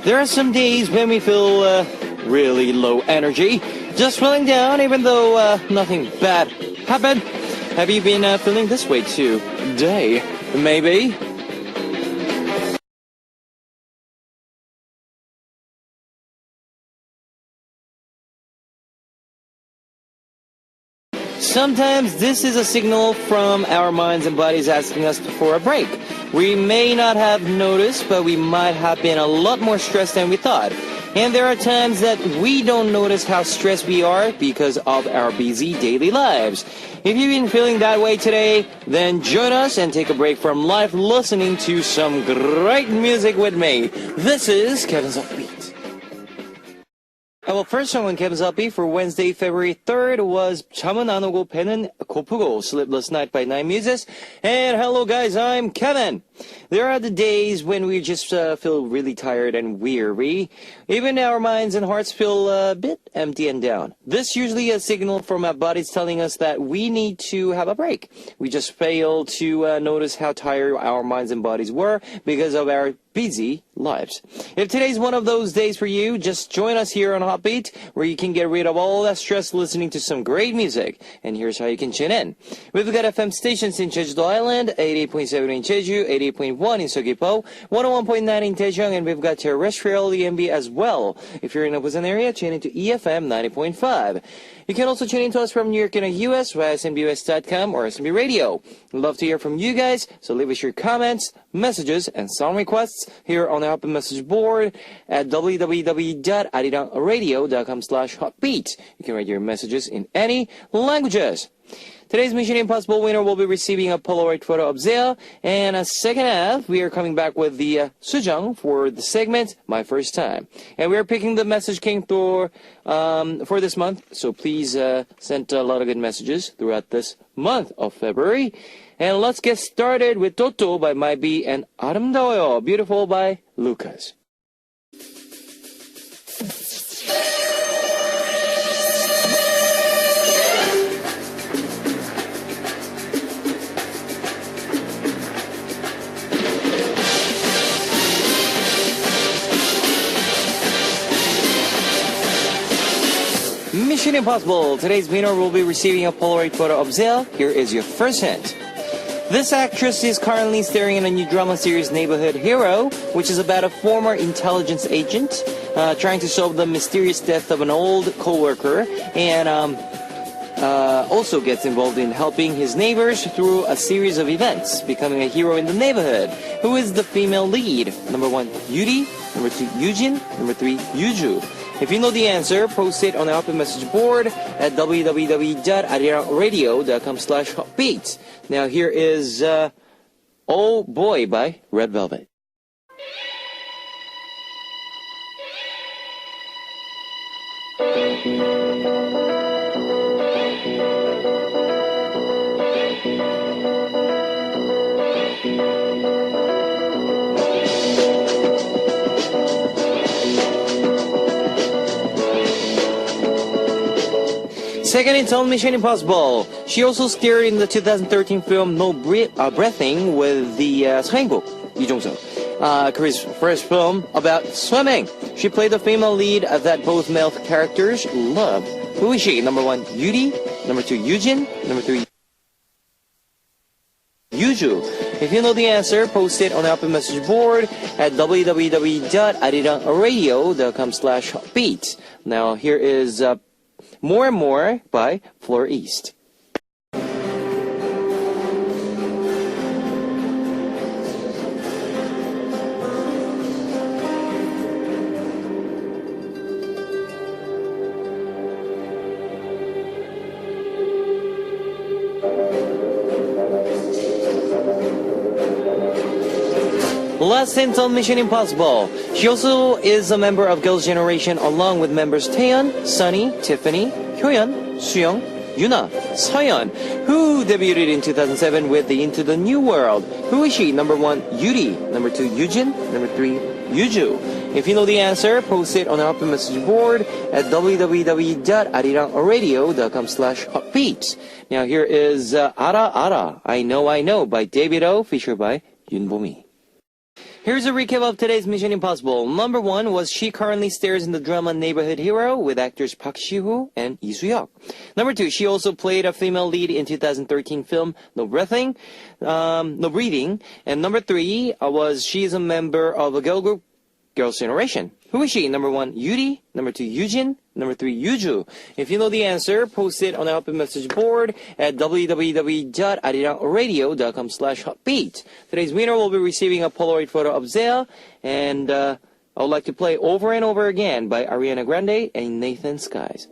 There are some days when we feel really low energy, just feeling down even though nothing bad happened. Have you been feeling this way too? Day, maybe? Sometimes this is a signal from our minds and bodies asking us for a break. We may not have noticed, but we might have been a lot more stressed than we thought. And there are times that we don't notice how stressed we are because of our busy daily lives. If you've been feeling that way today, then join us and take a break from life listening to some great music with me. This is Kevin's Upbeat. Well, first song on Kevin's Upbeat for Wednesday, February 3rd was 잠은 안 오고 배는 고프고, Sleepless Night by Nine Muses. And hello guys, I'm Kevin. There are the days when we just feel really tired and weary. Even our minds and hearts feel a bit empty and down. This usually a signal from our bodies telling us that we need to have a break. We just fail to notice how tired our minds and bodies were because of our busy lives. If today's one of those days for you, just join us here on Hotbeat, where you can get rid of all that stress listening to some great music. And here's how you can tune in. We've got FM stations in Jeju-do Island, 88.7 in Jeju, 88.1 in Seogwipo, 101.9 in Daejeong, and we've got terrestrial EMB as well. If you're in a Busan area, tune into EFM 90.5. You can also tune in to us from New York in the US via SMBUS.com or SMB Radio. We'd love to hear from you guys, so leave us your comments, messages, and song requests here on our open message board at www.arirangradio.com/hotbeat. You can write your messages in any languages. Today's Mission Impossible winner will be receiving a Polaroid photo of Zia, and a second half, we are coming back with the Sujung for the segment, My First Time. And we are picking the Message King for this month, so please send a lot of good messages throughout this month of February. And let's get started with Toto by Mybe and 아름다워요, Beautiful by Lucas. Mission Impossible. Today's winner will be receiving a Polaroid photo of Zia. Here is your first hint. This actress is currently starring in a new drama series, Neighborhood Hero, which is about a former intelligence agent trying to solve the mysterious death of an old co-worker, and also gets involved in helping his neighbors through a series of events, becoming a hero in the neighborhood. Who is the female lead? Number 1, Yuri. Number 2, Yujin. Number 3, Yuju. If you know the answer, post it on the open message board at www.arirangradio.com/hotbeat. Now here is Oh Boy by Red Velvet. Second in on Mission Impossible. She also starred in the 2013 film No Breathing with the Seo In-guk, Lee Jong-suk. Korea's first film about swimming. She played the female lead that both male characters love. Who is she? Number 1, Yuri. Number 2, Yujin. Number 3, Yuju. If you know the answer, post it on the open message board at www.arirangradio.com/hotbeat. Now here is More and More by Floor East. Last hint on Mission Impossible. She also is a member of Girls' Generation along with members Taeyeon, Sunny, Tiffany, Hyoyeon, Suyoung, Yuna, Seon, who debuted in 2007 with the Into the New World. Who is she? Number 1, Yuri. Number 2, Yujin. Number 3, Yuju. If you know the answer, post it on the open message board at www.arirangradio.com/hotbeat. Now here is Ara Ara, I Know by David O, featured by Yoon Bo-mi. Here's a recap of today's Mission Impossible. Number 1 was she currently stars in the drama Neighborhood Hero with actors Park Si-woo and Lee Soo-hyuk. Number 2, she also played a female lead in 2013 film No Breathing, No Breathing. And number 3 was she is a member of a girl group, Girls' Generation. Who is she? Number 1, Yuri. Number 2, Yujin. Number 3, Yuju. If you know the answer, post it on our open message board at www.arirang.radio.com/hotbeat. Today's winner will be receiving a Polaroid photo of Zea, and I would like to play Over and Over Again by Ariana Grande and Nathan Skies.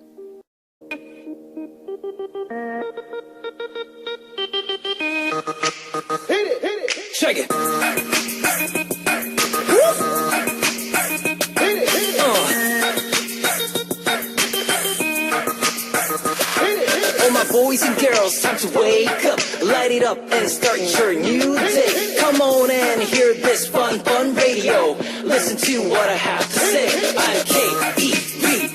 Hit it, shake it. All my boys and girls, time to wake up, light it up and start your new day. Come on and hear this fun radio. Listen to what I have to say. I'm K-E-V-R-N,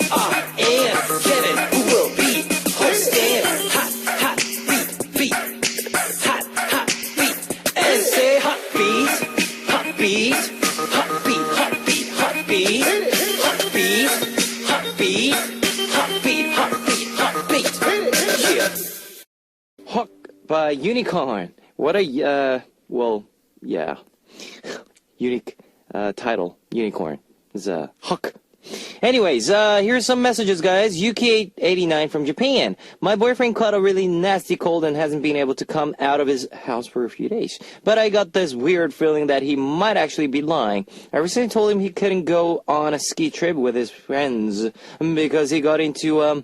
Kevin, who will be hosting hot beat, hot beat, and say hot beat, hot beat, hot beat, hot beat, hot beat, hot beat, hot beat, hot beat, hot beat, hot beat. Yeah. Hawk by Unicorn. What a, unique title. Unicorn. It's Hawk. Anyways, here's some messages, guys. UK89 from Japan. My boyfriend caught a really nasty cold and hasn't been able to come out of his house for a few days. But I got this weird feeling that he might actually be lying. I recently told him he couldn't go on a ski trip with his friends because he got into a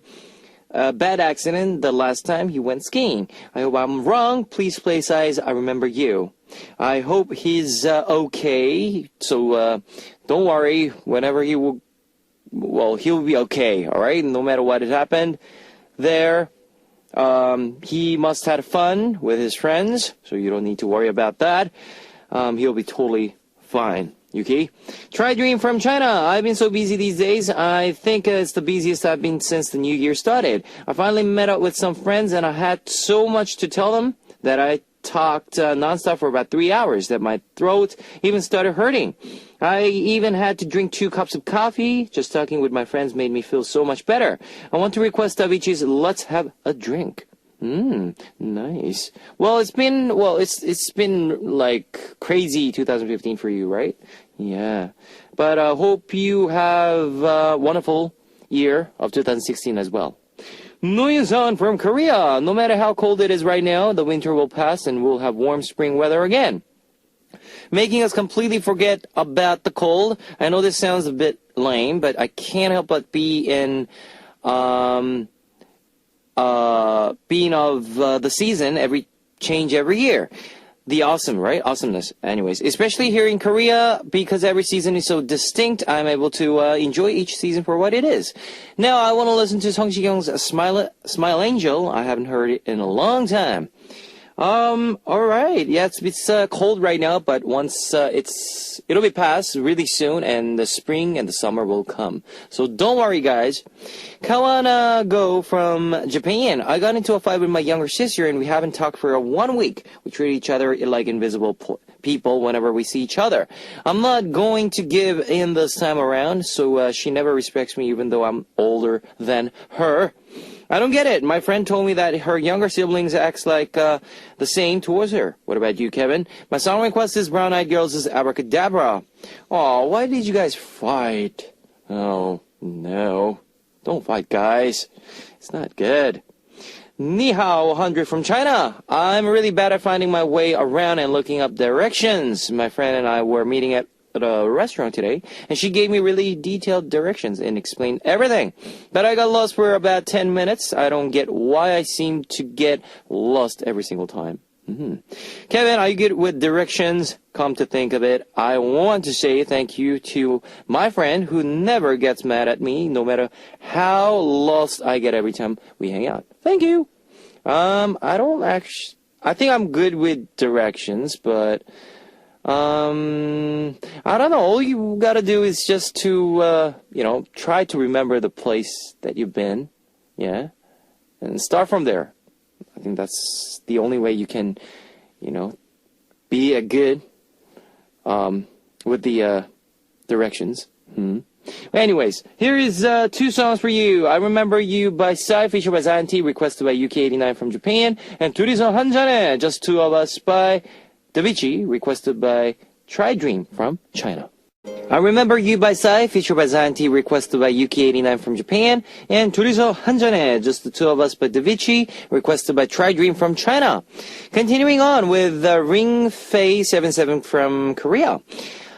bad accident the last time he went skiing. I hope I'm wrong. Please play size. I remember you. I hope he's okay. So don't worry. Whenever he will, he'll be okay. All right. No matter what has happened there. He must have fun with his friends. So you don't need to worry about that. He'll be totally fine. Yuki. Try Dream from China. I've been so busy these days. I think it's the busiest I've been since the new year started. I finally met up with some friends and I had so much to tell them that I talked nonstop for about 3 hours that my throat even started hurting. I even had to drink 2 cups of coffee. Just talking with my friends made me feel so much better. I want to request Avicii's Let's Have a Drink. Nice. Well, it's been like crazy 2015 for you, right? Yeah. But I hope you have a wonderful year of 2016 as well. Noye-san from Korea. No matter how cold it is right now, the winter will pass and we'll have warm spring weather again, making us completely forget about the cold. I know this sounds a bit lame, but I can't help but be in being of the season every year. The awesome, right? Awesomeness. Anyways, especially here in Korea, because every season is so distinct, I'm able to enjoy each season for what it is. Now, I want to listen to Song Ji-kyung's Smile Angel. I haven't heard it in a long time. Alright. Yeah, it's cold right now, but once it'll be past really soon, and the spring and the summer will come. So don't worry, guys. Kawana Go from Japan. I got into a fight with my younger sister, and we haven't talked for 1 week. We treat each other like invisible people whenever we see each other. I'm not going to give in this time around, so she never respects me even though I'm older than her. I don't get it. My friend told me that her younger siblings acts like the same towards her. What about you, Kevin? My song request is Brown Eyed Girls' Abracadabra. Aw, why did you guys fight? Oh, no. Don't fight, guys. It's not good. Ni hao 100 from China. I'm really bad at finding my way around and looking up directions. My friend and I were meeting at a restaurant today, and she gave me really detailed directions and explained everything. But I got lost for about 10 minutes. I don't get why I seem to get lost every single time. Kevin, are you good with directions? Come to think of it, I want to say thank you to my friend who never gets mad at me, no matter how lost I get every time we hang out. Thank you. I think I'm good with directions, but I don't know. All you gotta do is just to, try to remember the place that you've been. Yeah. And start from there. I think that's the only way you can, be a good, with the directions. Anyways, here is 2 songs for you. I Remember You by Psy, featured by Zanti, requested by UK89 from Japan, and 둘이서 한 잔에, Just Two of Us by Davichi, requested by Try Dream from China. I Remember You by Psy, featured by Zanti, requested by UK89 from Japan, and 둘이서 한 잔에, Just the Two of Us by Davichi, requested by Try Dream from China. Continuing on with Ring Fei 77 from Korea.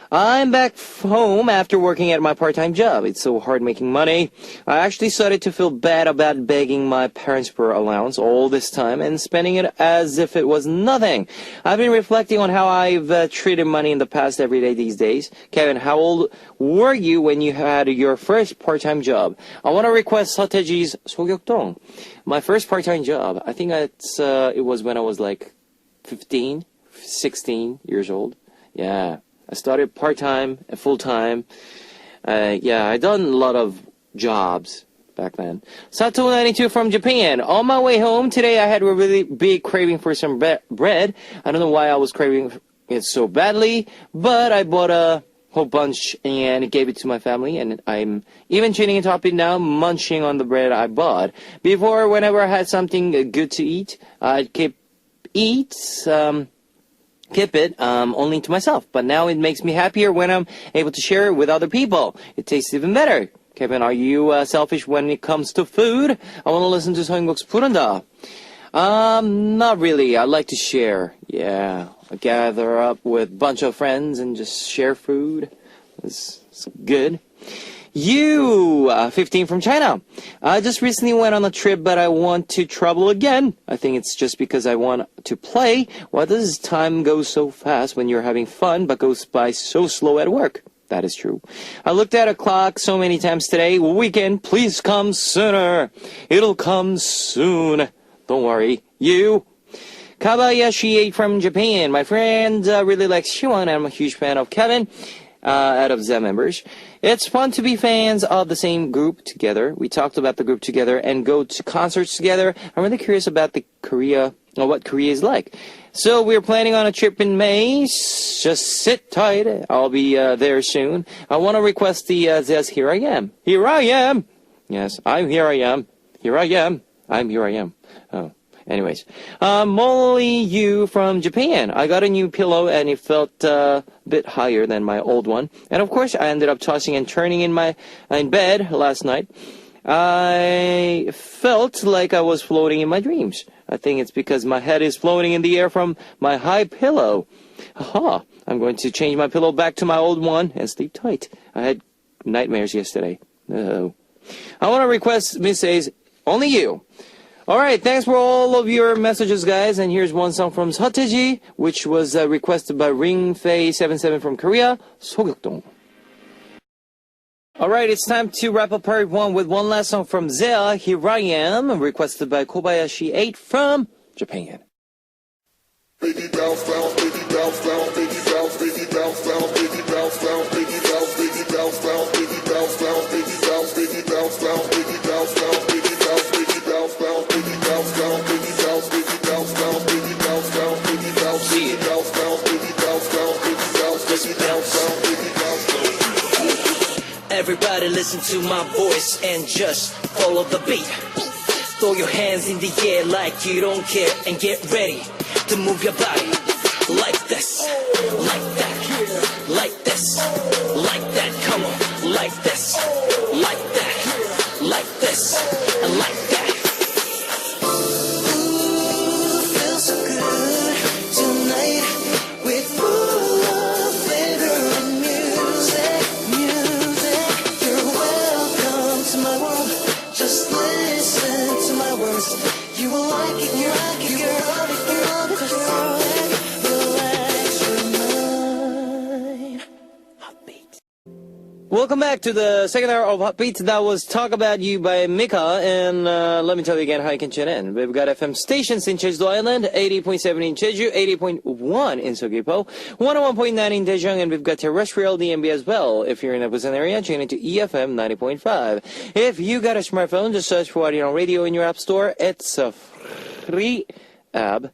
I'm back home after working at my part-time job. It's so hard making money. I actually started to feel bad about begging my parents for allowance all this time and spending it as if it was nothing. I've been reflecting on how I've treated money in the past every day these days. Kevin, how old were you when you had your first part-time job? I want to request 서태지's 소격동. My first part-time job, I think it was when I was like 15, 16 years old. Yeah. I started part-time and full-time. I done a lot of jobs back then. Sato92 from Japan. On my way home today, I had a really big craving for some bread. I don't know why I was craving it so badly, but I bought a whole bunch and gave it to my family, and I'm even chewing it up and down, munching on the bread I bought. Before, whenever I had something good to eat, I'd keep it only to myself, but now it makes me happier when I'm able to share it with other people. It tastes even better. Kevin, are you selfish when it comes to food? I want to listen to 서인국's 부른다. Not really. I like to share. Yeah, I gather up with a bunch of friends and just share food. It's good. You, 15 from China. I just recently went on a trip, but I want to travel again. I think it's just because I want to play. Why does time go so fast when you're having fun, but goes by so slow at work? That is true. I looked at a clock so many times today. Weekend, please come sooner. It'll come soon. Don't worry. You. Kabayashi 8 from Japan. My friend really likes Shiwon, and I'm a huge fan of Kevin. Out of Zen members. It's fun to be fans of the same group together. We talked about the group together and go to concerts together. I'm really curious about what Korea is like. So we're planning on a trip in May. Just sit tight. I'll be there soon. I want to request the Zez Here I Am. Here I am. Yes, I'm here I am. Here I am. I'm here I am. Oh. Anyways, Molly Yu from Japan. I got a new pillow and it felt a bit higher than my old one. And of course, I ended up tossing and turning in bed last night. I felt like I was floating in my dreams. I think it's because my head is floating in the air from my high pillow. Aha! I'm going to change my pillow back to my old one and sleep tight. I had nightmares yesterday. No. I want to request Miss A's Only You. All right, thanks for all of your messages, guys. And here's one song from 서태지, which was requested by Ring Fei 77 from Korea, 소격동. All right, it's time to wrap up part 1 with one last song from Zea, Here I Am, requested by Kobayashi 8 from Japan. Baby bounce, bounce, baby bounce, bounce, baby bounce, baby bounce, bounce, baby bounce, bounce, baby bounce, baby bounce, bounce, baby bounce, bounce, baby bounce, baby bounce, bounce, baby bounce, bounce, baby bounce, baby bounce, bounce, baby bounce, bounce, baby bounce, baby bounce, bounce, baby bounce, bounce, baby bounce, baby bounce, bounce, baby bounce, bounce, baby bounce, baby bounce, bounce, baby bounce. Everybody listen to my voice and just follow the beat. Throw your hands in the air like you don't care and get ready to move your body like this, like that, like this, like that. Come on, like this, like that, like this, and like that. Ooh, feels so good tonight with full of flavor and music. You're welcome to my world. Just listen to my words. You will like it, you like it, you love it, you love it, you love it. Relax your mind. Heartbeat. Welcome back to the second hour of Heartbeat. That was Talk About You by Mika. And let me tell you again how you can tune in. We've got FM stations in Jeju Island, 80.7 in Jeju, 80.1 in Seogwipo, 101.9 in Daejeon, and we've got terrestrial DMB as well. If you're in the Busan area, tune into EFM 90.5. If you got a smartphone, just search for Audio Radio in your app store. It's a free app.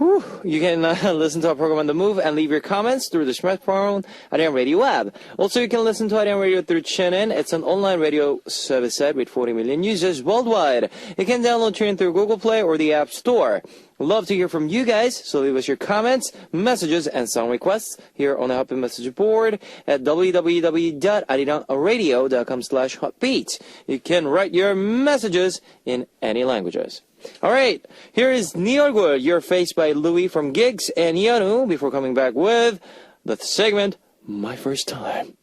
You can listen to our program on the move and leave your comments through the smartphone Arirang Radio app. Also, you can listen to Arirang Radio through TuneIn. It's an online radio service set with 40 million users worldwide. You can download TuneIn through Google Play or the App Store. Love to hear from you guys, so leave us your comments, messages, and song requests here on the Hotbeat message board at www.arirangradio.com/hotbeat. You can write your messages in any languages. All right, here is 네 얼굴, Your Face by Louis from Gigs and Yeonu before coming back with the segment My First Time.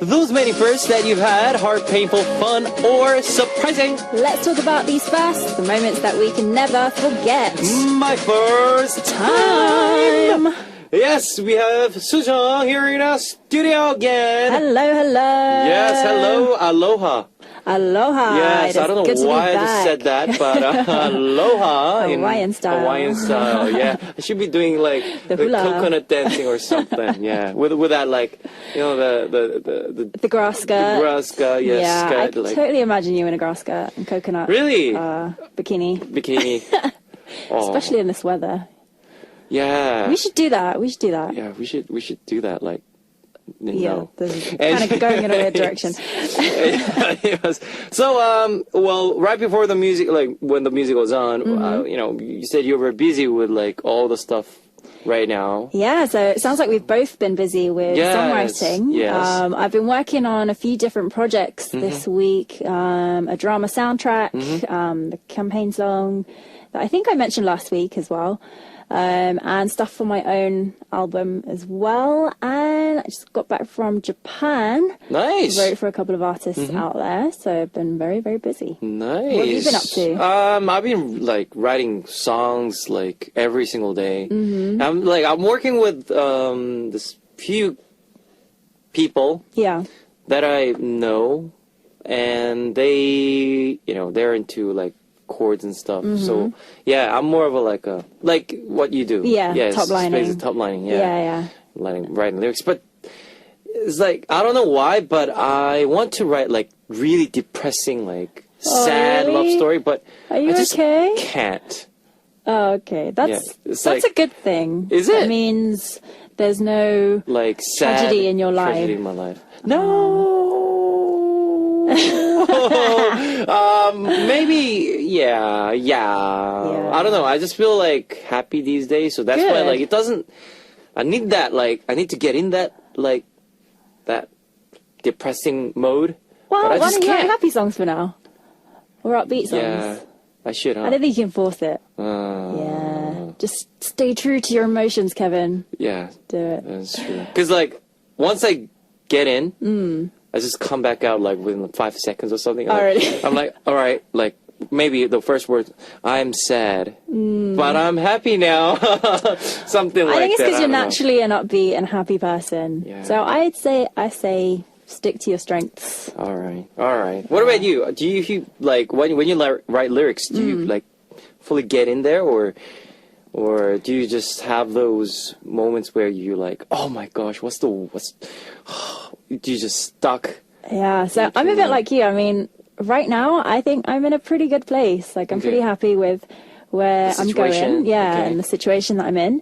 Those many firsts that you've had, hard, painful, fun, or surprising. Let's talk about these firsts, the moments that we can never forget. My first time. Yes, we have Sujong here in our studio again. Hello, hello. Yes, hello, aloha. Aloha. Yes, I don't know why I just said that, but aloha in Hawaiian style. Hawaiian style, yeah. I should be doing like The the hula. coconut dancing or something, yeah. With that, like, you know, The grass skirt. grass skirt, yes, Yeah, skirt, I like. totally imagine you in a grass skirt and coconut Really? bikini, Bikini. Oh, especially in this weather. yeah. We should do that. We should do that. Yeah, we should do that, like. Yeah, No. this is kind of going in a weird direction. Yes. So, well, right before the music, like when the music was on, you know, you said you were busy with like all the stuff right now. Yeah, so it sounds like we've both been busy with Yes, songwriting. yes. I've been working on a few different projects this week. A drama soundtrack, the campaign song that I think I mentioned last week as well. And stuff for my own album as well. And I just got back from Japan. Nice. Wrote for a couple of artists out there, so I've been very, very busy. Nice. What have you been up to? I've been like writing songs like every single day. I'm working with this few people Yeah. that I know, and they, you know, they're into like chords and stuff. So yeah, I'm more of a like what you do. Yeah, yes, top lining. basically top lining. Yeah, Yeah. writing lyrics. But it's like I don't know why, but I want to write like really depressing, like sad love really? story. But Are you I just okay? can't. Oh, okay. That's it's that's like- a good thing. Is That it? means there's no Like sad Tragedy in your life. Tragedy in my life. No. Maybe. Yeah. I don't know. I just feel like happy these days, so that's why Good. like it doesn't. I need that. Like I need to get in that like that depressing mode. Well, but I why just don't you write can't. happy songs for now? Or upbeat songs? Yeah, I should. Huh? I don't think you can force it. Uh, Yeah. Just stay true to your emotions, Kevin. Yeah, Do it. that's true. Because like once I get in, I just come back out like within 5 seconds or something. Like, Already. I'm like, all right, like maybe the first word, I'm sad, but I'm happy now. Something like that. I think it's because you're don't know. naturally an upbeat and happy person. Yeah. So I say stick to your strengths. All right. What about you? Do you like when you write lyrics? Do you like fully get in there, or do you just have those moments where you like, oh my gosh, what's do you just stuck? Yeah, so I'm a bit like you. I mean, right now, I think I'm in a pretty good place. Like, I'm Okay. pretty happy with where The I'm situation? going. Yeah, Okay. and the situation that I'm in.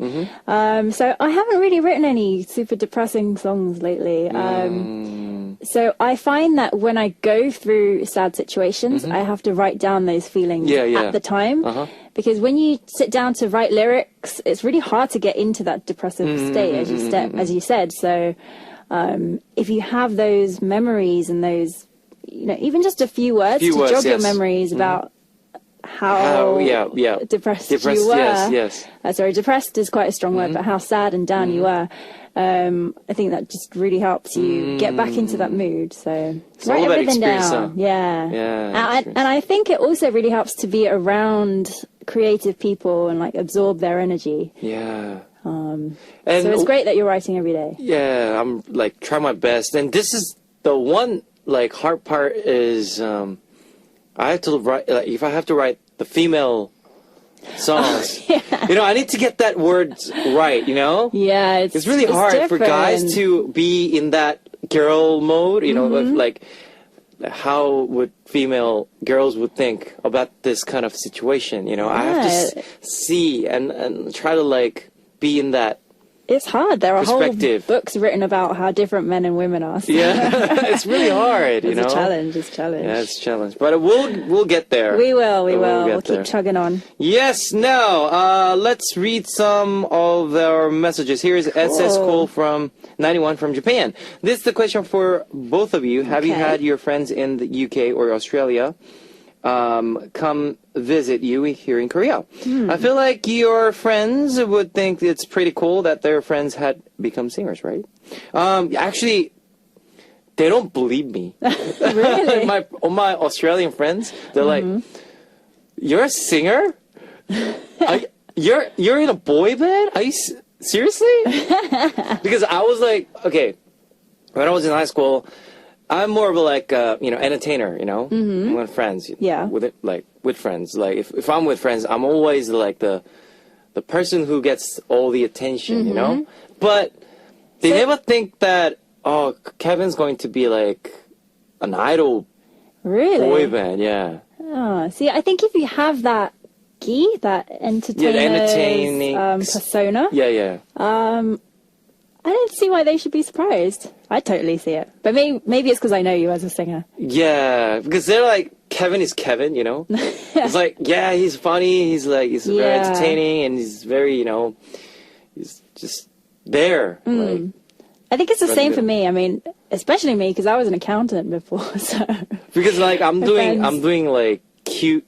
So I haven't really written any super depressing songs lately. So I find that when I go through sad situations, I have to write down those feelings Yeah, yeah. at the time. Uh-huh. Because when you sit down to write lyrics, it's really hard to get into that depressive state, as you said. So if you have those memories and those, you know, even just a few words Few to words, jog your yes. memories about how depressed you were. Yes. Sorry, depressed is quite a strong word, but how sad and down you were. I think that just really helps you get back into that mood. So all write about everything experience, down. huh? Yeah. Yeah, And I think it also really helps to be around creative people and like absorb their energy. Yeah. So And it's great that you're writing every day. yeah, I'm like try my best, and this is the one like hard part is I have to write like if I have to write the female songs, you know, I need to get that word right, you know. Yeah, It's really hard for guys different. to be in that girl mode, you know, of like how would female girls would think about this kind of situation, you know. I have to see and try to like be in that. It's hard. There are whole Perspective. books written about how different men and women are. So Yeah, it's really hard, you it's know. a challenge. It's a challenge. Yeah, it's a challenge, but we'll get there. We will. We'll get there. keep chugging on. Yes. Now, let's read some of our messages. Here's SS Cole from 91 from Japan. This is the question for both of you. Have you Okay. had your friends in the UK or Australia come visit you here in Korea? I feel like your friends would think it's pretty cool that their friends had become singers, right? Actually, they don't believe me. Really? All my Australian friends, they're like, "You're a singer? You're in a boy band? Are you seriously?" Because I was like, okay, when I was in high school, I'm more of a like entertainer, you know, with friends. Yeah. With friends. Like if I'm with friends, I'm always like the person who gets all the attention, you know. But they never think that Kevin's going to be like an idol Really? boy band. Yeah. Oh, see, I think if you have that entertaining persona, Yeah. I don't see why they should be surprised. I totally see it. But maybe it's because I know you as a singer. Yeah, because they're like, Kevin is Kevin, you know? It's like, yeah, he's funny, he's very Yeah. entertaining, and he's very, you know, he's just there. Like, I think it's the Rather same for than- me. I mean, especially me, because I was an accountant before. So because like I'm friends. doing like cute,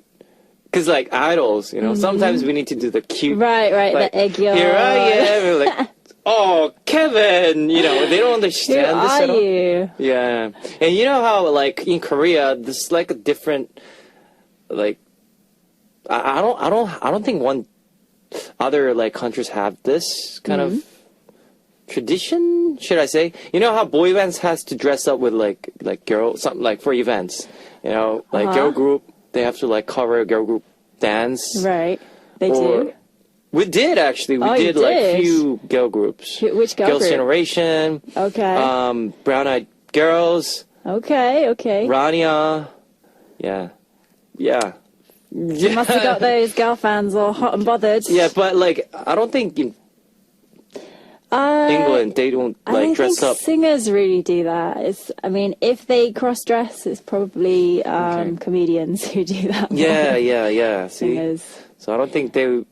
because like idols, you know, sometimes we need to do the cute. right, Like, the egg yolk. here I am, and like, oh, Kevin, you know, they don't Who understand this are at all. you? Yeah, and you know how like in Korea, there's like a different, like, I don't think one other like countries have this kind of tradition. Should I say? You know how boy bands has to dress up with like girl something like for events. You know, like girl group, they have to like cover a girl group dance. Right, they Or- do. We did actually. We Oh, you did like did? few girl groups. Which girl Girls' group? Generation. Okay. Brown Eyed Girls. Okay. Rania. Yeah. You must have got those girl fans all hot and bothered. Yeah, but like I don't think in England they don't I like don't dress think up. singers really do that. I mean, if they cross dress, it's probably comedians who do that. more Yeah, than yeah. See, Singers. so I don't think they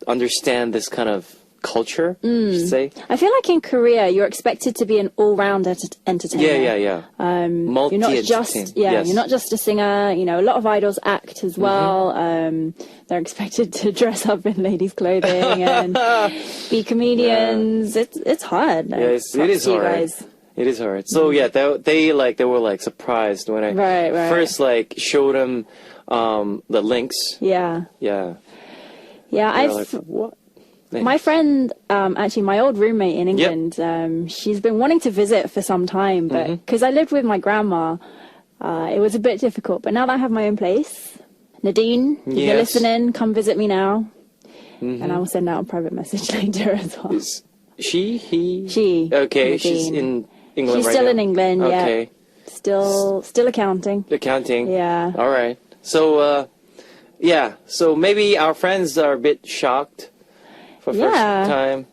understand this kind of culture. Should say. I feel like in Korea, you're expected to be an all-round entertainer. Yeah. Multi You're not just yes. you're not just a singer. You know, a lot of idols act as well. They're expected to dress up in ladies' clothing and be comedians. It's hard. Yes, it is hard. It is hard. So yeah, they were like surprised when I Right. first like showed them the links. Yeah. Yeah, They were like what? My friend, actually my old roommate in England, she's been wanting to visit for some time, but because I lived with my grandma, it was a bit difficult. But now that I have my own place, Nadine, if you're Yes. listening, come visit me now. And I will send out a private message later as well. Is she? He? She. Okay, Nadine. she's in England She's right still now. in England, yeah. Okay, Still accounting. accounting. Yeah. All right. So yeah. So maybe our friends are a bit shocked for Yeah. first time.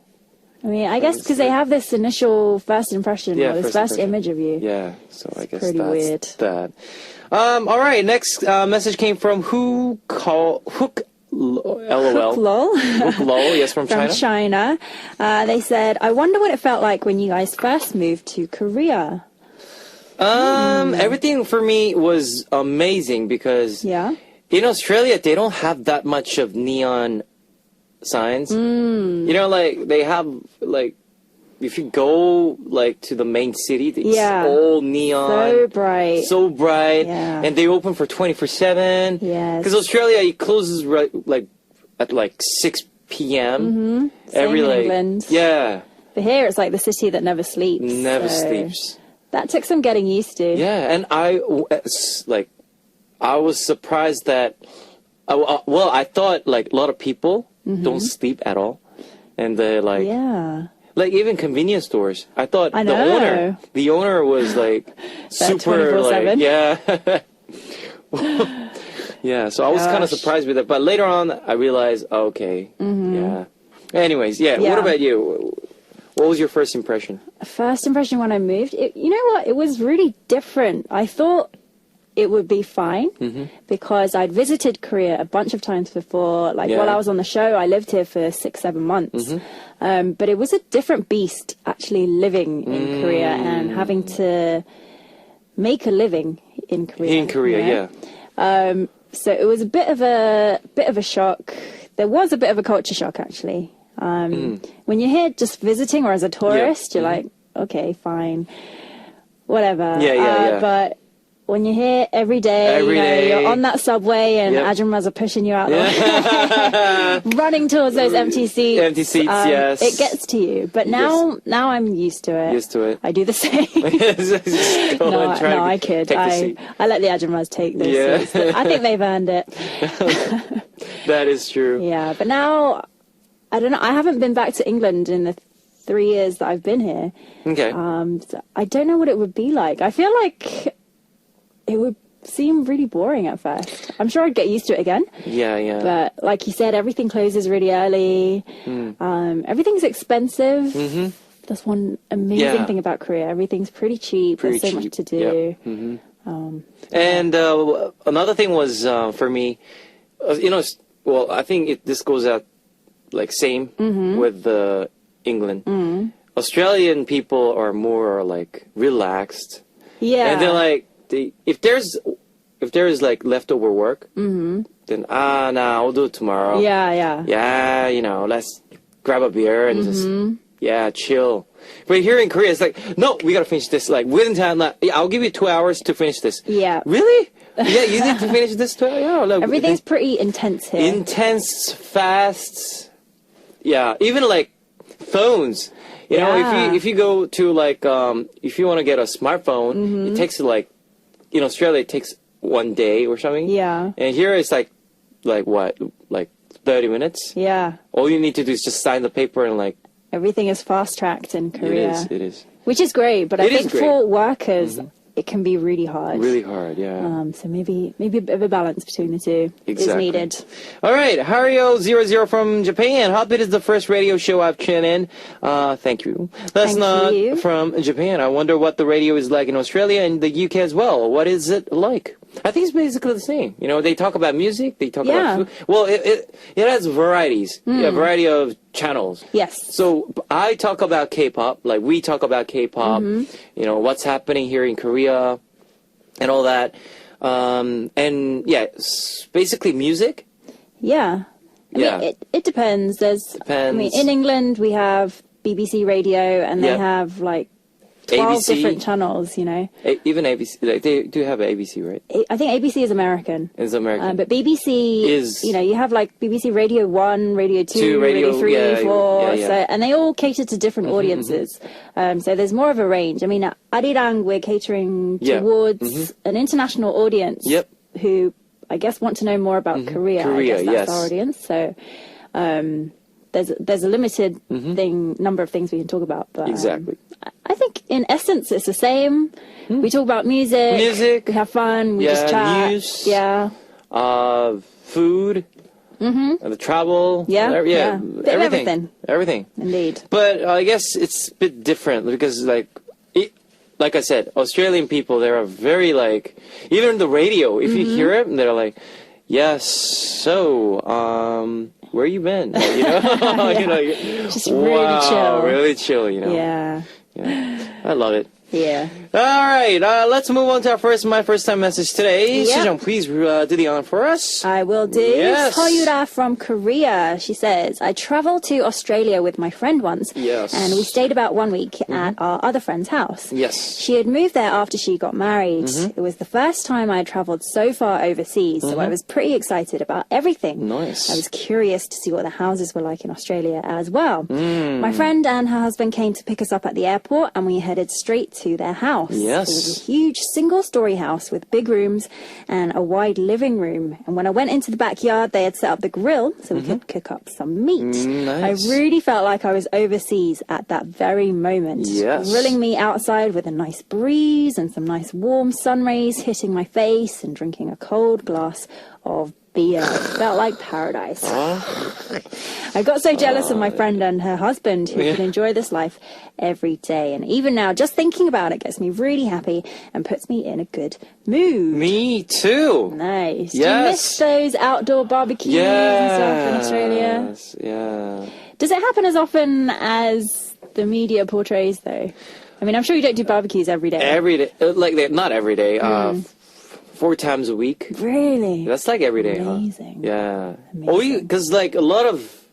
I mean, I guess because they have this initial first impression Yeah, or this first first impression. image of you. Yeah, so I guess pretty that's weird. that. All right, next message came from Hook LOL. Lol. Hook Lol, yes, from From China. China. They said, I wonder what it felt like when you guys first moved to Korea. Everything for me was amazing because Yeah. in Australia they don't have that much of neon signs. You know, like they have like if you go like to the main city, it's Yeah. all neon. So bright. So bright, Yeah. and they open for 24/7. Yes. Because Australia it closes like at like 6 p.m. Same in England. Yeah, But here it's like the city that never sleeps. never so sleeps. That took some getting used to. Yeah, and I was surprised that I thought like a lot of people don't sleep at all, and they're like Yeah. Like even convenience stores. I thought I the know. owner was like super like 24/7. yeah. Yeah, so I was kind of Gosh. surprised with it, but later on I realized, okay, yeah. Anyways, yeah. What Mm-hmm. Yeah. about you? What was your first impression? First impression when I moved, you know what? It was really different. I thought it would be fine because I'd visited Korea a bunch of times before. Like Yeah. while I was on the show, I lived here for 6-7 months. But it was a different beast actually living in Korea and having to make a living in Korea. In Korea, you know? yeah. So it was a bit of a shock. There was a bit of a culture shock actually. When you're here just visiting or as a tourist, you're like, okay, fine, whatever. Yeah. But when you're here every day, Every day. you're on that subway and Yep. Ajummas are pushing you out, running towards those empty seats. Empty seats, yes. It gets to you. But now I'm used to it. Used to it. I do the same. Just go and try to I kid. take the seat. I let the Ajummas take those Yeah. seats. I think they've earned it. That is true. Yeah, but now, I don't know. I haven't been back to England in the 3 years that I've been here. Okay. So I don't know what it would be like. I feel like it would seem really boring at first. I'm sure I'd get used to it again. Yeah. But like you said, everything closes really early. Everything's expensive. That's one amazing Yeah. thing about Korea. Everything's pretty cheap. Pretty There's so cheap. much to do. Yep. And another thing was for me, well, I think this goes out like same with England. Australian people are more like relaxed, Yeah. and they're like, if there's like leftover work, then nah, I'll do it tomorrow. Yeah. Yeah, let's grab a beer and just chill. But here in Korea, it's like, no, we gotta finish this like within time. Like, I'll give you 2 hours to finish this. Yeah. Really? Yeah, you need to finish this 2 hours. Yeah, look, Everything's pretty intense here. intense, fast. Yeah, even like phones. You know, Yeah. if you go to like if you want to get a smartphone, it takes like in Australia it takes 1 day or something. Yeah. And here it's like what? Like 30 minutes. Yeah. All you need to do is just sign the paper and like Everything is fast tracked in Korea. it is Which is great, but I It is think great. for workers, it can be really hard. really hard. Yeah. So maybe a bit of a balance between the two is Exactly. needed. All right, Hario00 from Japan. Hotbit is the first radio show I've tuned in. Thank you. That's Thank not you. from Japan. I wonder what the radio is like in Australia and the UK as well. What is it like? I think it's basically the same. You know, they talk about music, they talk Yeah. about food. Well, it has varieties, a variety of channels. Yes. So I talk about K-pop, like we talk about K-pop, you know, what's happening here in Korea and all that. And yeah, basically music. Yeah. I Yeah. mean, it depends. I mean, in England, we have BBC Radio and they Yeah. have like 12 ABC. different channels, you know. Even ABC, like, they do have ABC, right? I think ABC is American. It's American. But BBC Is- you know, you have like BBC Radio 1, Radio 2, Radio- Radio 3, yeah, 4, yeah. So, and they all cater to different audiences. So there's more of a range. I mean, at Arirang, we're catering Yeah. towards an international audience Yep. who I guess want to know more about Korea. Korea, I guess that's yes. our audience. So there's a limited number of things we can talk about. But Exactly. I think in essence it's the same. We talk about music. We have fun. We just Yeah, chat. news. Yeah. Food, the travel, Yeah, yeah. Bit of everything. Indeed. But I guess it's a bit different because, like I said, Australian people, they are very like, even in the radio, if you hear it, they're like, yes, so, where you been? You know, you know, Just really chill. really chill. You know, Yeah. yeah. I love it. Yeah. All right, let's move on to our my first time message today. Yep. Sejong, please do the honor for us. I will do. Yes. Toyura from Korea. She says, I traveled to Australia with my friend once. Yes. And we stayed about 1 week at our other friend's house. Yes. She had moved there after she got married. It was the first time I had traveled so far overseas, so I was pretty excited about everything. Nice. I was curious to see what the houses were like in Australia as well. My friend and her husband came to pick us up at the airport, and we headed straight to their house. house. Yes. It was a huge single-story house with big rooms and a wide living room. And when I went into the backyard, they had set up the grill so we could cook up some meat. Nice. I really felt like I was overseas at that very moment. Yes. Grilling meat outside with a nice breeze and some nice warm sun rays hitting my face and drinking a cold glass of beer. Felt like paradise. I got so jealous of my friend and her husband who could enjoy this life every day. And even now, just thinking about it gets me really happy and puts me in a good mood. Me too. Nice. Do you Yes. miss those outdoor barbecues and stuff in Australia? Yes. Yeah. Does it happen as often as the media portrays, though? I mean, I'm sure you don't do barbecues every day. Every day, not every day. 4 times a week. Really? That's like every day, Amazing. huh? Yeah. Amazing. Because like a lot of,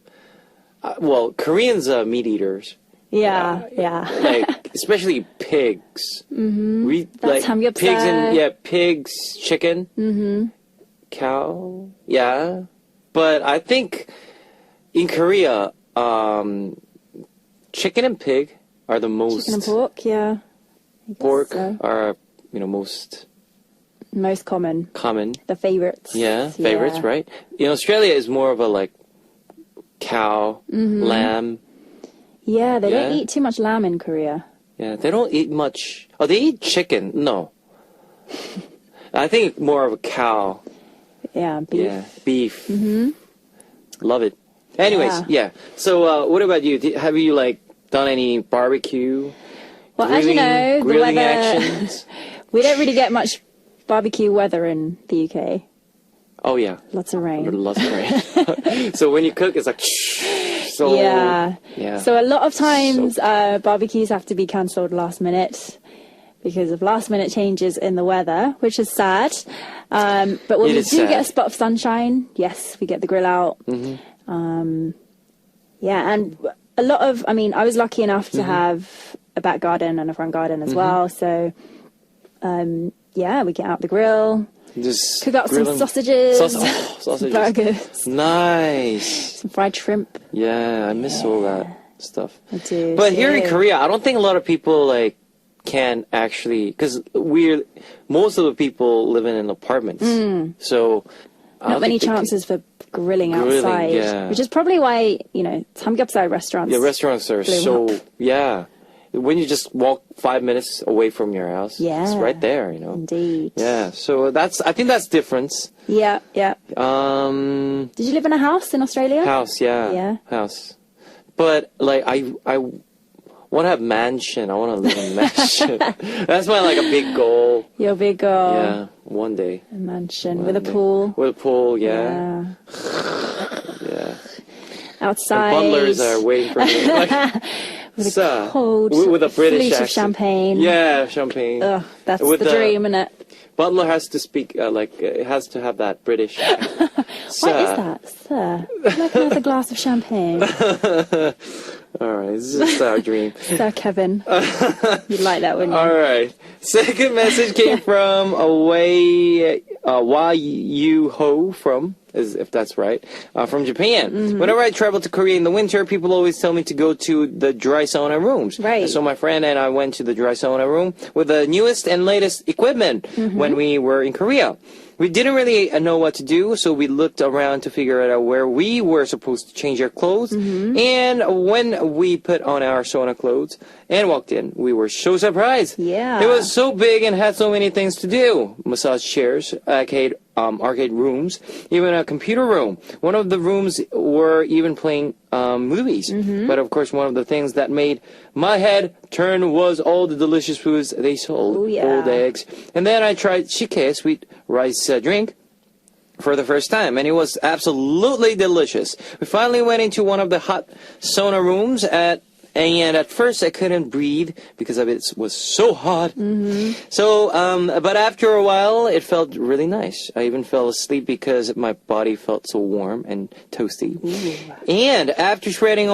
Koreans are meat eaters. Yeah. Like especially pigs. Mm-hmm. We That's like samgyeopsal. pigs and pigs, chicken, cow. Yeah, but I think in Korea, chicken and pig are the most. Chicken and pork, yeah. I guess Pork so. are most Most common. common. The favorites. Yeah, favorites, right? In Australia, is more of a like cow, lamb. Yeah, they don't Yeah. eat too much lamb in Korea. Yeah, they don't eat much. Oh, they eat chicken. No, I think more of a cow. Yeah, beef. Yeah, beef. Love it. Anyways, Yeah. So, what about you? Have you like done any barbecue? Well, as you know, the grilling weather. actions. We don't really get much barbecue weather in the UK. Oh yeah, Lots of rain. lots of rain. So when you cook, it's like so. Yeah. Yeah. So a lot of times barbecues have to be cancelled last minute because of last minute changes in the weather, which is sad. But when It we is do sad. get a spot of sunshine, yes, we get the grill out. Yeah, and a lot of, I mean, I was lucky enough to have a back garden and a front garden as well. So, yeah, we get out the grill, Just cook up some grilling- sausages, sausages. burgers, Nice. some fried shrimp. Yeah, I miss all that stuff. I do. But here in too. Korea, I don't think a lot of people like can actually, because most of the people living in apartments. So I Not don't many think they can- chances for grilling Grilling, outside, yeah. which is probably why, samgyeopsal restaurants. Yeah, restaurants are blew so up. yeah. When you just walk 5 minutes away from your house, it's Yeah. right there. Indeed. Yeah. So I think that's difference. Yeah, yeah. Um, Did you live in a house in Australia? house, yeah. Yeah. House. But like I want to have mansion. I want to live in a mansion. That's my like a big goal. Your big girl. Yeah, one day. A mansion One with a day. pool. With a pool, yeah. Yeah. And Outside. butlers are waiting for me. Like, with a cold with a British flute of accent. champagne. Yeah, champagne. Ugh, that's With the dream, isn't it? Butler has to speak has to have that British. What is that, sir? Would you like another glass of champagne? All right, this is just our dream. Sir Kevin. You'd like that, wouldn't you? All right. Second message came from Yu Ho from, if that's right, from Japan. Mm-hmm. Whenever I travel to Korea in the winter, people always tell me to go to the dry sauna rooms. Right. So my friend and I went to the dry sauna room with the newest and latest equipment Mm-hmm. when we were in Korea. We didn't really know what to do, so we looked around to figure out where we were supposed to change our clothes. Mm-hmm. And when we put on our sauna clothes and walked in, we were so surprised. Yeah. It was so big and had so many things to do. Massage chairs, arcade rooms, even a computer room. One of the rooms were even playing movies. Mm-hmm. But of course, one of the things that made my head turn was all the delicious foods they sold. Oh, yeah. Boiled eggs. And then I tried shike, sweet rice drink, for the first time, and it was absolutely delicious. We finally went into one of the hot sauna rooms and at first I couldn't breathe because of it was so hot. Mm-hmm. So, but after a while, it felt really nice. I even fell asleep because my body felt so warm and toasty. Ooh. And after sweating it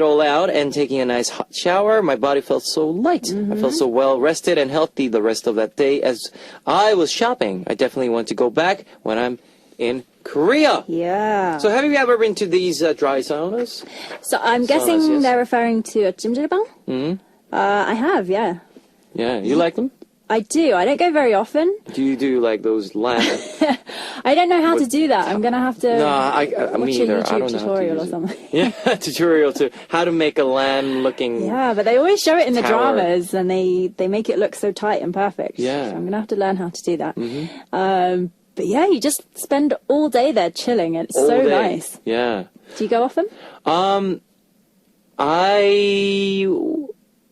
all out and taking a nice hot shower, my body felt so light. I felt so well rested and healthy the rest of that day as I was shopping. I definitely want to go back when I'm in Korea. Yeah. So have you ever been to these dry saunas? So I'm guessing yes. they're referring to a jjimjilbang? Mm-hmm. I have, yeah. Yeah, you like them? I do. I don't go very often. Do you do like those lamb? I don't know how to do that. I'm gonna have to No, watch me a either. I YouTube don't know how to tutorial or use it. something. Yeah, tutorial to how to make a lamb looking. Yeah, but they always show it in the Tower. dramas, and they make it look so tight and perfect. Yeah. So I'm gonna have to learn how to do that. But yeah, you just spend all day there chilling. It's all so day. nice. Yeah. Do you go often? I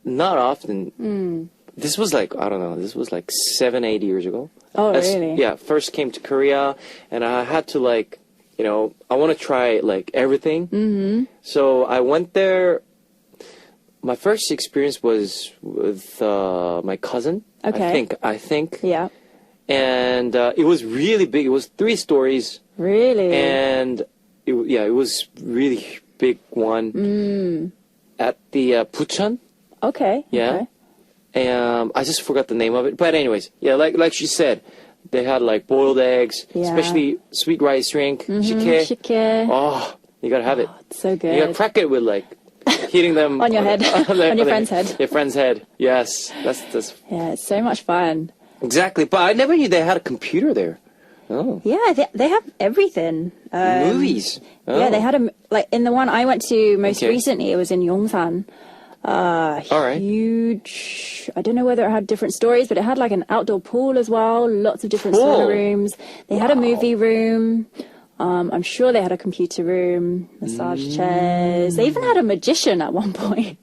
not often. This was like, I don't know, this was like 7-8 years ago. Oh, really? Yeah, first came to Korea, and I had to like, I want to try like everything. Mm-hmm. So I went there. My first experience was with my cousin. Okay. I think. Yeah. And it was really big. It was 3 stories, Really? and it was really big one at the Bucheon. Okay. Yeah. Okay. I just forgot the name of it. But anyways, yeah, like she said, they had like boiled eggs, Yeah. especially sweet rice drink, shike. Shike. Oh, you gotta have it. It's so You gotta good. crack it with like hitting them On your head. On your friend's head. Your friend's head. Yes, that's Yeah, it's so much fun. exactly. But I never knew they had a computer there. Oh, Yeah, they have everything. movies. Oh. Yeah, they had like in the one I went to most Okay. recently. It was in Yongsan. All right. Huge. I don't know whether it had different stories, but it had like an outdoor pool as well. Lots of different Cool. sauna rooms. They had a movie room. I'm sure they had a computer room, massage chairs. They even had a magician at one point.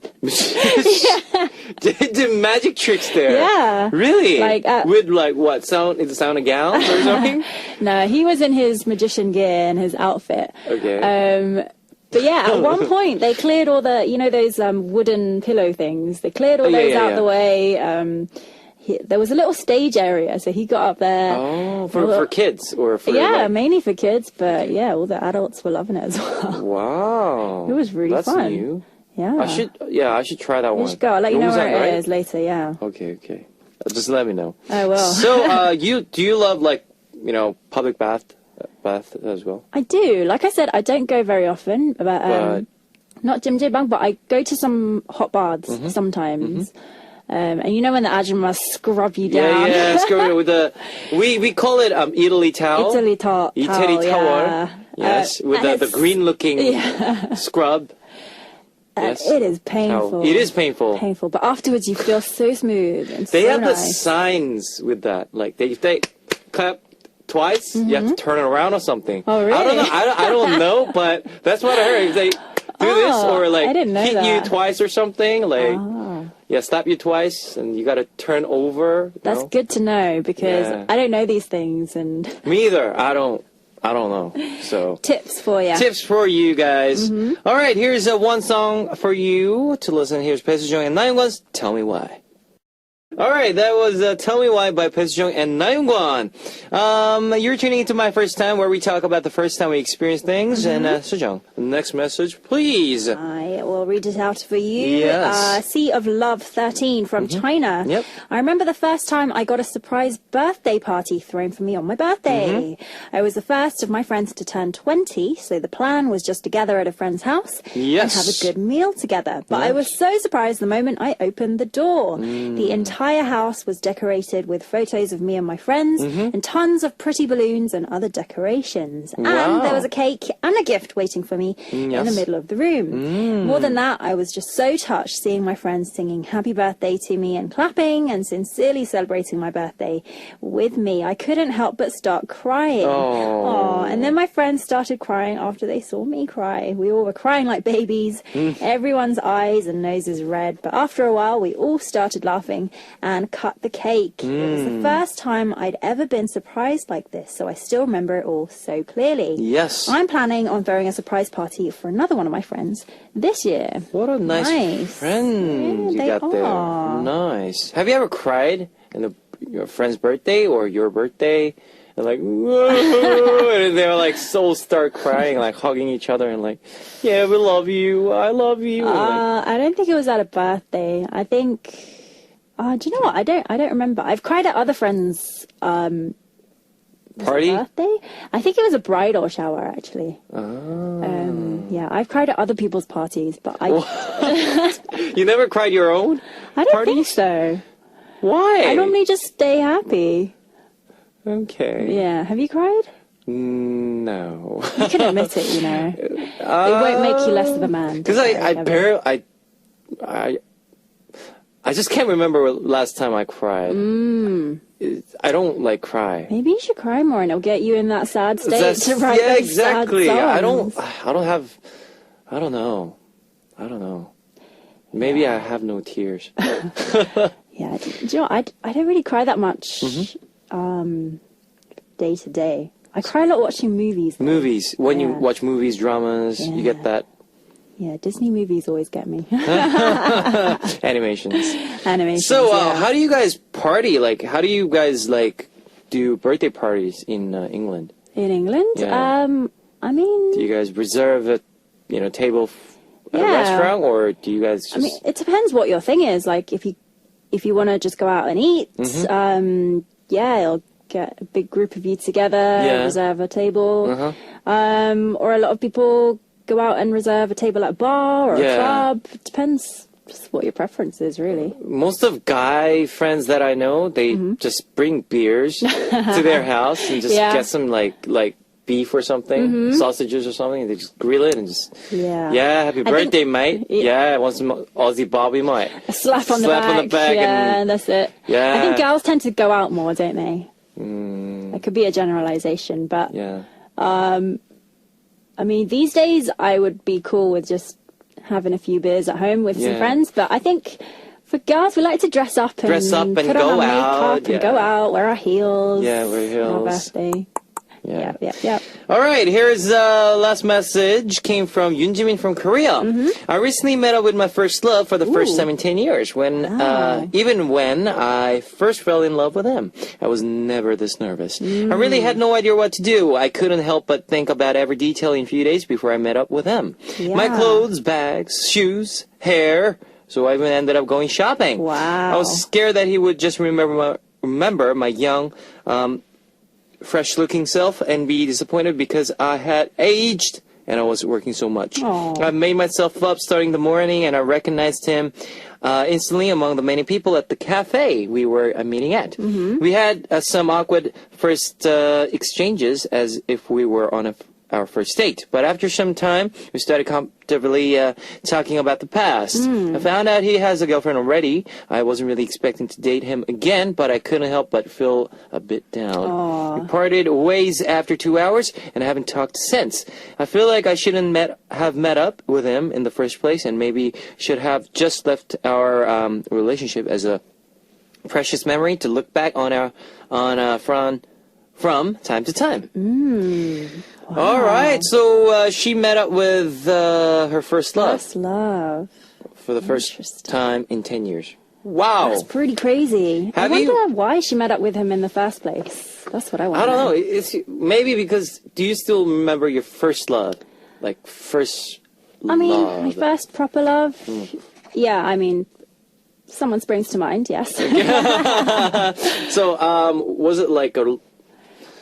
Did magic tricks there. Yeah. Really? Like, with like what sound? Is it sound of gowns or something? No, he was in his magician gear and his outfit. Okay. But yeah, at one point they cleared all the, those wooden pillow things. They cleared all Oh, yeah, those yeah, out yeah. the way. There was a little stage area, so he got up there. Oh, for kids or for Yeah, like- mainly for kids, but yeah, all the adults were loving it as well. Wow. It was really That's fun. new. Yeah. I should try that You one. should go. I'll let you know Yongsan, where it right? is later, yeah. Okay. Just let me know. I will. So, do you love like, public bath as well? I do. Like I said, I don't go very often, but not jjimjilbang, but I go to some hot baths Mm-hmm. sometimes. And when the ajummas scrub you down. Yeah, let's go with the we call it Italy towel. Italy towel. Italy towel. Yeah. Yes, with and the it's- green looking scrub. Yes. It is painful. Towel. It is painful. Painful, but afterwards you feel so smooth and They so have the nice. signs with that. Like if they clap twice, you have to turn it around or something. Oh, I don't know. really? I don't know, but that's what I heard. If they do this Oh, or like I didn't know hit you that. twice or something, like slap you twice, and you got to turn over. you That's know? good to know because Yeah. I don't know these things and Me either. I don't know. So. tips for you. Tips for you guys. All right, here's one song for you to listen. Here's Bae Sejong and Naeungkwan's Tell Me Why. All right, that was Tell Me Why by Bae Sejong and Naeungkwan. You're tuning into My First Time, where we talk about the first time we experience things. And Sejong, next message, please. I will read it out for you. Yes. Sea of Love 13 from China. Yep. I remember the first time I got a surprise birthday party thrown for me on my birthday. I was the first of my friends to turn 20, so the plan was just to gather at a friend's house Yes. and have a good meal together. But I was so surprised the moment I opened the door. The entire house was decorated with photos of me and my friends and tons of pretty balloons and other decorations. Wow. And there was a cake and a gift waiting for me in the yes. middle of the room. More than that, I was just so touched seeing my friends singing happy birthday to me and clapping and sincerely celebrating my birthday with me. I couldn't help but start crying. Oh. And then my friends started crying after they saw me cry. We all were crying like babies. Everyone's eyes and noses red. But after a while, we all started laughing and cut the cake. It was the first time I'd ever been surprised like this, so I still remember it all so clearly. Yes. I'm planning on throwing a surprise party for another one of my friends this year. What a nice Nice. friend Yeah, you they got there. are. Nice. Have you ever cried in your friend's birthday or your birthday? And like, whoa, and they were like so start crying, like hugging each other and like, yeah, we love you, I love you. And, like, I don't think it was at a birthday. I think. Do you know what? I don't remember. I've cried at other friends' party? birthday. I think it was a bridal shower actually. Yeah, I've cried at other people's parties, but I You never cried your own? don't think parties? so. Why? I normally just stay happy. Okay. Yeah. Have you cried? No. You can admit it, you know. It won't make you less of a man. Because I just can't remember last time I cried. I don't like cry. Maybe you should cry more, and it'll get you in that sad state to write yeah, those exactly. sad songs. I don't know. Maybe I have no tears. Yeah, do you know, I don't really cry that much day to day. I cry a lot watching movies. Though. Movies. When you Yeah. watch movies, dramas, you get that. Yeah, Disney movies always get me. Animations. Animations. So, yeah. how do you guys party? Like, how do you guys, like, do birthday parties in England? In England? Yeah. I mean... Do you guys reserve a, table at a Yeah. restaurant, or do you guys just... I mean, it depends what your thing is. Like, if you want to just go out and eat, you'll get a big group of you together, Yeah. reserve a table. Or a lot of people go out and reserve a table at a bar or Yeah. a club. It depends just what your preference is, really. Most of guy friends that I know, they just bring beers to their house and just Yeah. get some, like beef or something, sausages or something. They just grill it and just... Yeah. Happy I birthday, think- mate. Yeah, want some Aussie Bobby, mate. A slap on the Slap back. on the back Yeah, and- that's it. Yeah. I think girls tend to go out more, don't they? It could be a generalization, but Yeah. I mean, these days I would be cool with just having a few beers at home with some Yeah. friends. But I think for girls, we like to dress up and Dress up and put go on our out, makeup and yeah. go out, wear our heels. Yeah, wear on our heels. birthday. Yeah. Yeah. All right, here's last message. Came from Yoon Jimin from Korea. I recently met up with my first love for the first Ooh. time in 10 years. Even when I first fell in love with him, I was never this nervous. I really had no idea what to do. I couldn't help but think about every detail in a few days before I met up with him. My Yeah. clothes, bags, shoes, hair. So I even ended up going shopping. Wow. I was scared that he would just remember my young, fresh-looking self and be disappointed because I had aged and I was working so much. Aw. I made myself up starting the morning and I recognized him instantly among the many people at the cafe we were meeting at. We had some awkward first exchanges as if we were on our first date. But after some time, we started comfortably talking about the past. I found out he has a girlfriend already. I wasn't really expecting to date him again, but I couldn't help but feel a bit down. We parted ways after 2 hours, and I haven't talked since. I feel like I shouldn't have met up with him in the first place, and maybe should have just left our relationship as a precious memory to look back on from time to time. All right, so she met up with her first love First love. for the first Interesting. time in 10 years. Wow. That's pretty crazy. Have I you- wonder why she met up with him in the first place. That's what I want I to don't know. It's maybe because do you still remember your first love? Like first I mean, love. my first proper love. Yeah, I mean, someone springs to mind, yes. So was it like a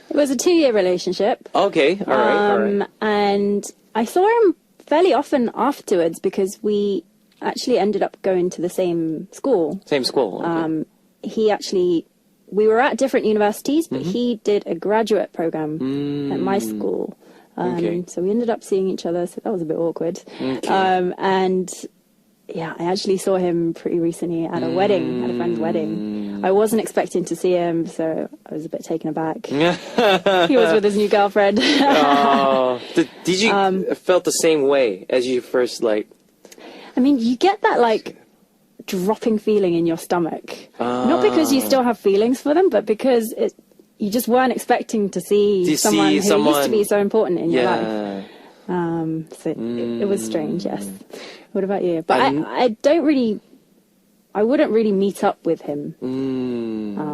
It was a 2-year relationship. okay, all right. And I saw him fairly often afterwards because we actually ended up going to the same school. Same school. Okay. We were at different universities, Mm-hmm. but he did a graduate program at my school. Okay. So we ended up seeing each other, so that was a bit awkward. Okay. And yeah, I actually saw him pretty recently at a wedding, at a friend's wedding. I wasn't expecting to see him, so I was a bit taken aback. He was with his new girlfriend. Oh, did you felt the same way as you first like? I mean, you get that like dropping feeling in your stomach. Not because you still have feelings for them, but because you just weren't expecting to see someone who used to be so important in your life. So it was strange, yes. What about you? But I wouldn't really meet up with him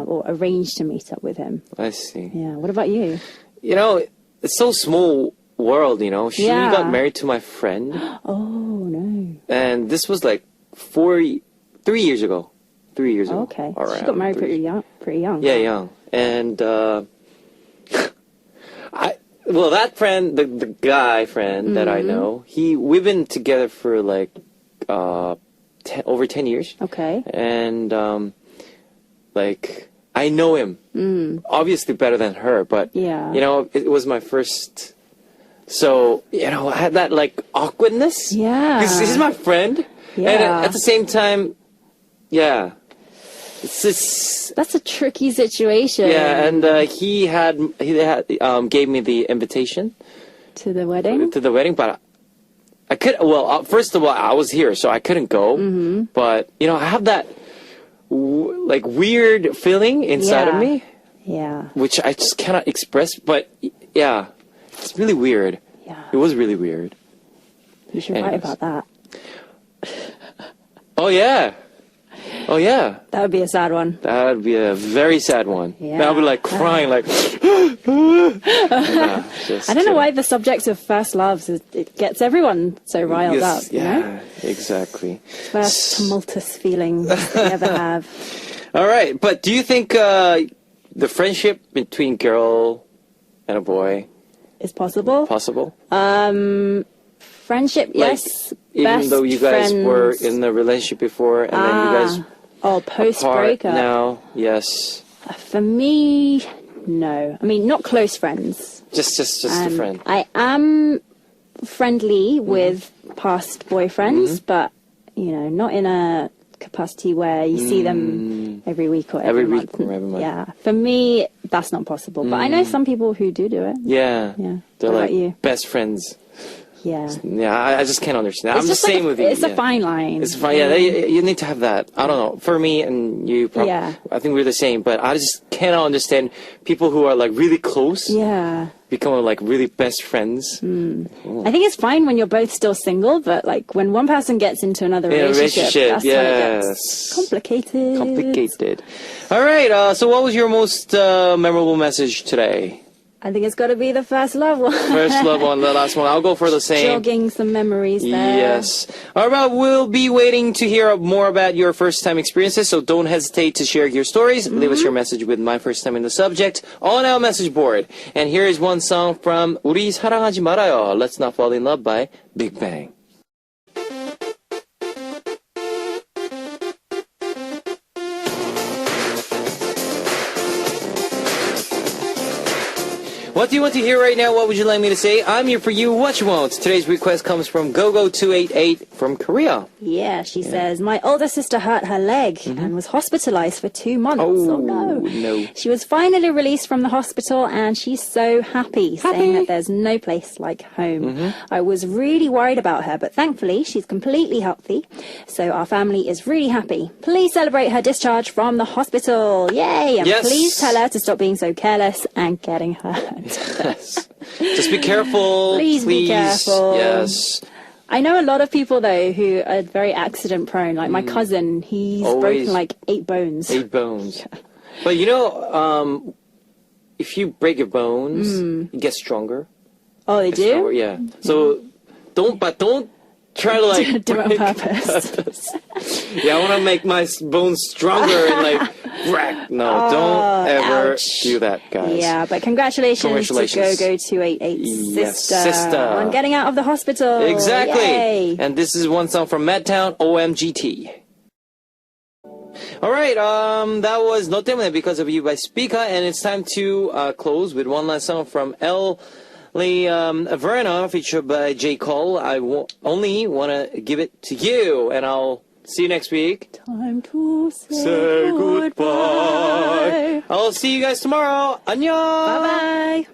or arrange to meet up with him. I see. Yeah. What about you? You know, it's so small world. She Yeah. got married to my friend, Oh no. and this was like 3 years ago. 3 years ago. Okay. Around She got married 3 pretty young. Pretty young. Yeah, young. And that friend, the guy friend that I know, we've been together for like over 10 years. Okay. And like, I know him. Obviously better than her, but, Yeah. you know, it was my first. So, you know, I had that, like, awkwardness. Yeah. Because he's my friend. And Yeah. at the same time, yeah. It's just, That's a tricky situation. yeah, and he gave me the invitation To the wedding. to the wedding, but I could. Well, first of all, I was here, so I couldn't go. But you know, I have that like weird feeling inside of Yeah. me, Yeah. which I just cannot express. But yeah, it's really weird. Yeah. It was really weird. You should write Anyways. about that. Oh yeah, oh yeah. That would be a sad one. That would be a very sad one. Yeah. I would be like crying, like. Nah, just I don't know kidding. why the subject of first loves it gets everyone so riled Yes, up. You yeah, know, exactly. first tumultuous feelings that you ever have. All right, but do you think the friendship between girl and a boy Is possible. possible? Friendship, yes. Even Best though you guys friends. were in a relationship before, and then you guys post apart breakup. now, yes, For me, no. I mean, not close friends. just a friend. I am friendly with past boyfriends, but you know, not in a capacity where you see them every week or every, Every week month. or every month. Yeah, for me, that's not possible. But I know some people who do it. Yeah, Yeah. they're What like about you? best friends. Yeah, Yeah, I just can't understand. I'm it's the just like same with you. it's a yeah. fine line. It's fine. Yeah, you need to have that. I don't know. For me and you, Yeah. I think we're the same. But I just cannot understand people who are like really close, Yeah, become like really best friends. I think it's fine when you're both still single, but like when one person gets into another In a relationship, that's when it gets yes. complicated. Complicated. All right. So, what was your most memorable message today? I think it's got to be the first love one. First love one, the last one. I'll go for the same. Jogging some memories there. Yes. All right, we'll be waiting to hear more about your first time experiences, so don't hesitate to share your stories. Leave us your message with my first time in the subject on our message board. And here is one song from 우리 사랑하지 말아요. Let's Not Fall in Love by Big Bang. What do you want to hear right now? What would you like me to say? I'm here for you. What you want? Today's request comes from GoGo288 from Korea. Yeah, she says, my older sister hurt her leg and was hospitalized for 2 months. Oh, no. no. She was finally released from the hospital and she's so happy, saying that there's no place like home. I was really worried about her, but thankfully she's completely healthy. So our family is really happy. Please celebrate her discharge from the hospital. Yay! And Yes. please tell her to stop being so careless and getting hurt. Yes. Just be careful. Please be careful. Yes. I know a lot of people, though, who are very accident prone. Like my cousin, he's Always. broken like 8 bones. 8 bones. But you know, if you break your bones, you get stronger. Oh, they Stronger, do? yeah. So don't try to like Do it on break purpose. Yeah, I want to make my bones stronger and like crack. No, don't ever ouch. do that, guys. Yeah, but congratulations to Congratulations. GoGo288's Yes, sister, sister. on getting out of the hospital. Exactly. Yay. And this is one song from Madtown, OMGT. All right, that was No 때문에 Because of You by Spica, and it's time to close with one last song from Ellie Verna, featured by J. Cole. I only want to give it to you, and I'll see you next week. Time to say Say goodbye. goodbye. I'll see you guys tomorrow. 안녕. Bye-bye.